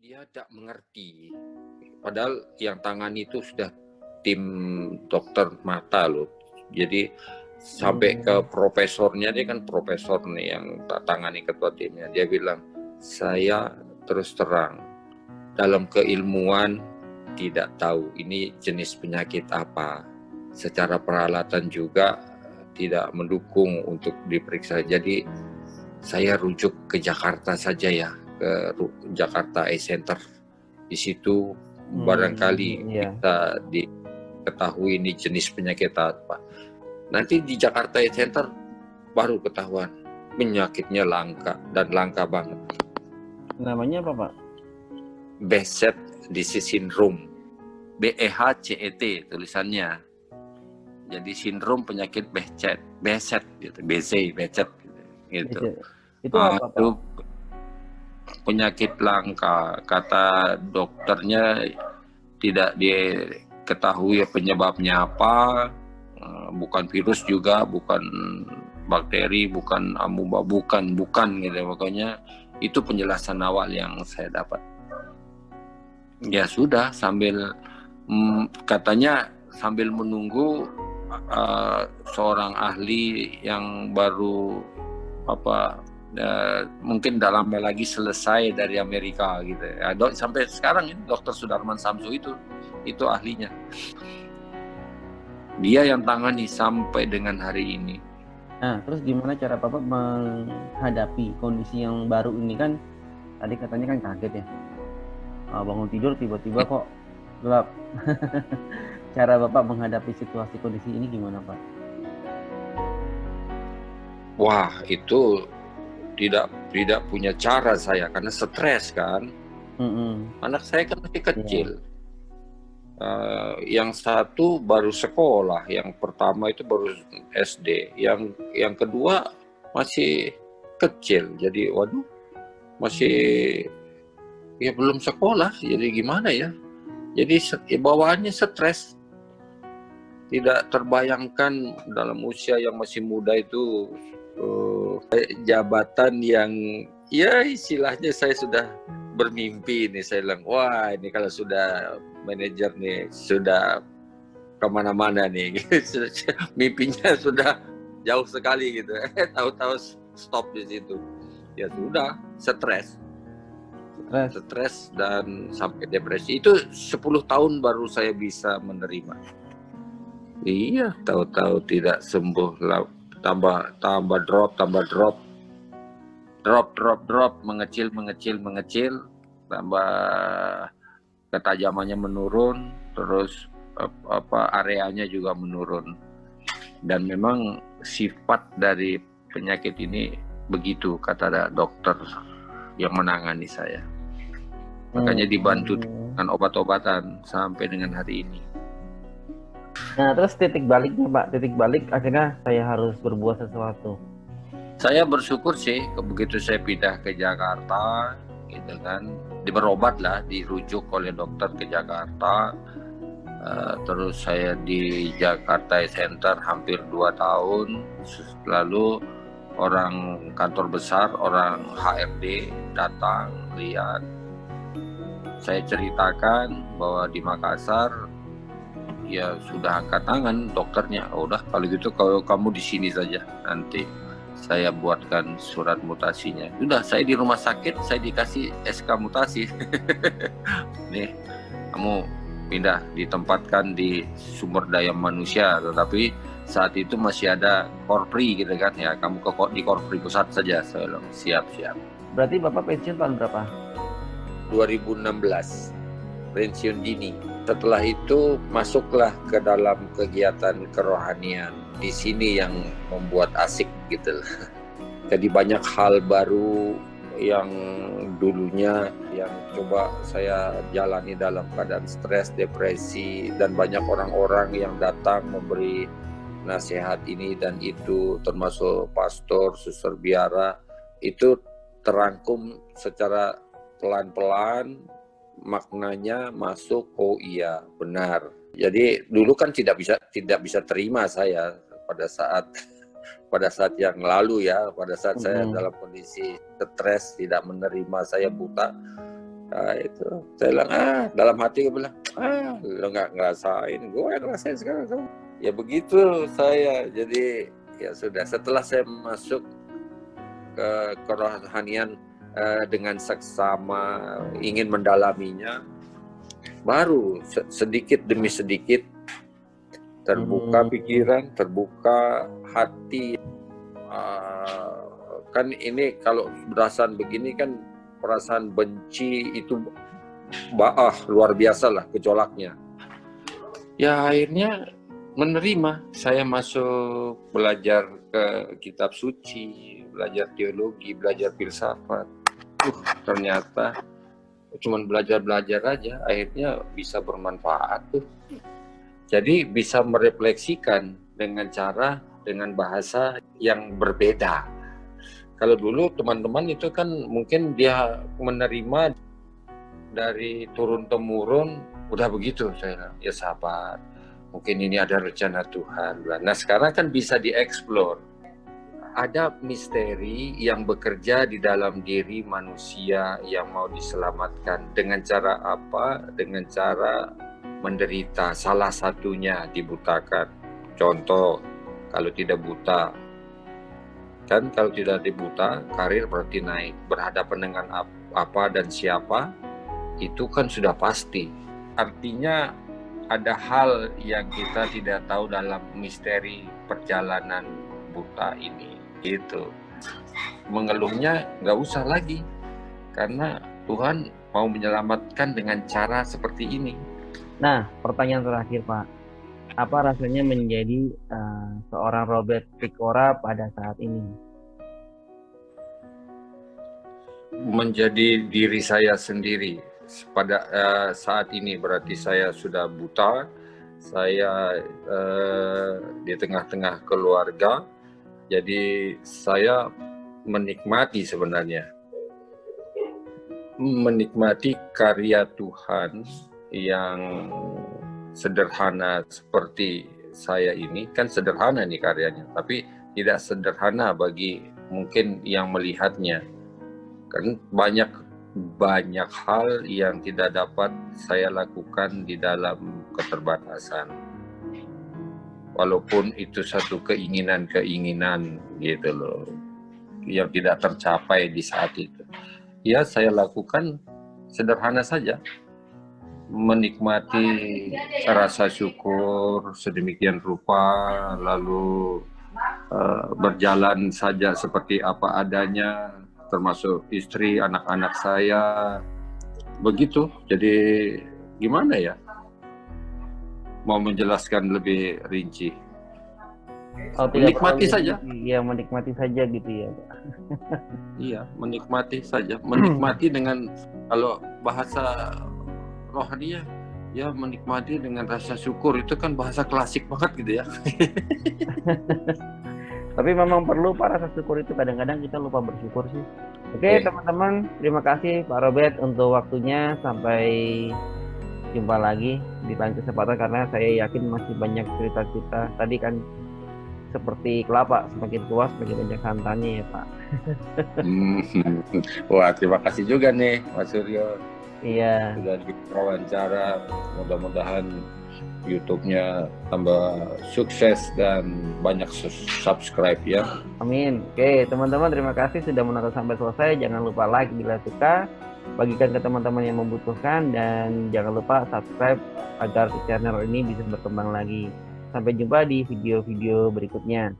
Dia tidak mengerti. Padahal yang tangani itu sudah tim dokter mata loh. Jadi sampai ke profesornya, dia kan profesor nih yang tangani ketua timnya. Dia bilang, saya terus terang dalam keilmuan tidak tahu ini jenis penyakit apa. Secara peralatan juga tidak mendukung untuk diperiksa. Jadi saya rujuk ke Jakarta saja ya, ke Jakarta Eye Center. Di situ barangkali bisa diketahui ini jenis penyakit apa. Nanti di Jakarta Eye Center baru ketahuan penyakitnya langka dan langka banget. Namanya apa, Pak? Behcet disease syndrome. BEHCET tulisannya. Jadi sindrom penyakit Behcet gitu, Behcet gitu. Itu apa, Pak? Itu penyakit langka, kata dokternya tidak diketahui penyebabnya apa, bukan virus juga, bukan bakteri, bukan amuba, bukan gitu. Pokoknya itu penjelasan awal yang saya dapat. Ya sudah, sambil katanya sambil menunggu seorang ahli yang baru mungkin tak lama lagi selesai dari Amerika gitu ya. Sampai sekarang ini Dr. Sudarman Samsu itu ahlinya. Dia yang tangani sampai dengan hari ini. Nah, terus gimana cara Bapak menghadapi kondisi yang baru ini? Kan tadi katanya kan kaget ya, bangun tidur tiba-tiba kok gelap. Cara Bapak menghadapi situasi kondisi ini gimana, Pak? Wah, itu tidak punya cara saya karena stres kan. Anak saya kan masih kecil. Yang satu baru sekolah, yang pertama itu baru SD, yang kedua masih kecil. Jadi waduh, masih ya belum sekolah. Jadi gimana ya? Jadi bawaannya stres. Tidak terbayangkan dalam usia yang masih muda itu jabatan yang ya istilahnya saya sudah bermimpi nih. Saya bilang, wah ini kalau sudah manajer nih sudah kemana-mana nih. Mimpinya sudah jauh sekali gitu. Tahu-tahu stop di situ. Ya sudah, stres dan sampai depresi. Itu 10 tahun baru saya bisa menerima. Iya, tahu-tahu tidak sembuh, tambah drop, mengecil, tambah ketajamannya menurun, terus areanya juga menurun. Dan memang sifat dari penyakit ini begitu, kata dokter yang menangani saya. Makanya dibantu dengan obat-obatan sampai dengan hari ini. Nah, terus titik baliknya, Pak, akhirnya saya harus berbuat sesuatu. Saya bersyukur sih, begitu saya pindah ke Jakarta, gitu kan, berobat lah, dirujuk oleh dokter ke Jakarta. Terus saya di Jakarta Center hampir 2 tahun. Lalu orang kantor besar, orang HRD datang lihat. Saya ceritakan bahwa di Makassar ya sudah angkat tangan dokternya. Udah kalau gitu kalau kamu di sini saja, nanti saya buatkan surat mutasinya. Udah, saya di rumah sakit saya dikasih SK mutasi. Nih, kamu pindah, ditempatkan di sumber daya manusia, tetapi saat itu masih ada Korpri gitu kan ya, kamu di Korpri pusat saja. Saya bilang siap. Berarti Bapak pensiun tahun berapa? 2016, pensiun dini. Setelah itu masuklah ke dalam kegiatan kerohanian. Di sini yang membuat asik gitu lah. Jadi banyak hal baru yang dulunya yang coba saya jalani dalam keadaan stres, depresi, dan banyak orang-orang yang datang memberi nasihat ini dan itu, termasuk pastor, suster biara, itu terangkum secara pelan-pelan, maknanya masuk. Oh iya, benar. Jadi dulu kan tidak bisa terima saya pada saat yang lalu ya, pada saat saya dalam kondisi stres, tidak menerima, saya buta. Itu saya bilang, dalam hati gue bilang, lo nggak ngerasain, gue yang ngerasain sekarang. Ya begitu saya. Jadi ya sudah, setelah saya masuk ke kerohanian dengan seksama, ingin mendalaminya, baru sedikit demi sedikit terbuka pikiran, terbuka hati. Kan ini kalau perasaan begini kan, perasaan benci itu luar biasa lah gejolaknya. Ya akhirnya menerima. Saya masuk belajar ke kitab suci, belajar teologi, belajar filsafat. Ternyata cuman belajar aja, akhirnya bisa bermanfaat tuh. Jadi bisa merefleksikan dengan bahasa yang berbeda. Kalau dulu teman-teman itu kan mungkin dia menerima dari turun-temurun, udah begitu. Saya ya sabar, mungkin ini ada rencana Tuhan. Nah sekarang kan bisa dieksplor. Ada misteri yang bekerja di dalam diri manusia yang mau diselamatkan. Dengan cara apa? Dengan cara menderita. Salah satunya dibutakan. Contoh, kalau tidak buta, kan kalau tidak dibuta, karir berarti naik. Berhadapan dengan apa dan siapa, itu kan sudah pasti. Artinya ada hal yang kita tidak tahu dalam misteri perjalanan buta ini. Itu mengeluhnya nggak usah lagi, karena Tuhan mau menyelamatkan dengan cara seperti ini. Nah, pertanyaan terakhir Pak, apa rasanya menjadi seorang Robert Sikora pada saat ini? Menjadi diri saya sendiri pada saat ini, berarti saya sudah buta, saya di tengah-tengah keluarga, jadi saya menikmati sebenarnya, menikmati karya Tuhan yang sederhana seperti saya ini. Kan sederhana nih karyanya, tapi tidak sederhana bagi mungkin yang melihatnya. Kan banyak hal yang tidak dapat saya lakukan di dalam keterbatasan. Walaupun itu satu keinginan gitu loh, yang tidak tercapai di saat itu. Ya saya lakukan sederhana saja, menikmati rasa syukur sedemikian rupa, lalu berjalan saja seperti apa adanya, termasuk istri, anak-anak saya, begitu. Jadi gimana ya, mau menjelaskan lebih rinci? Menikmati saja. Iya, menikmati saja gitu ya Pak. Iya, menikmati saja, menikmati dengan, kalau bahasa rohani ya menikmati dengan rasa syukur, itu kan bahasa klasik banget gitu ya. Tapi memang perlu Pak rasa syukur itu, kadang-kadang kita lupa bersyukur sih. Oke, teman-teman, terima kasih Pak Robert untuk waktunya. Sampai jumpa lagi di lain kesempatan, karena saya yakin masih banyak cerita-cerita. Tadi kan seperti kelapa, semakin tua semakin banyak santannya ya Pak. Wah, terima kasih juga nih Mas Suryo. Iya. Sudah diwawancara, mudah-mudahan YouTube-nya tambah sukses dan banyak subscribe ya. Amin. Oke, teman-teman, terima kasih sudah menonton sampai selesai. Jangan lupa like bila suka, bagikan ke teman-teman yang membutuhkan, dan jangan lupa subscribe agar channel ini bisa berkembang lagi. Sampai jumpa di video-video berikutnya.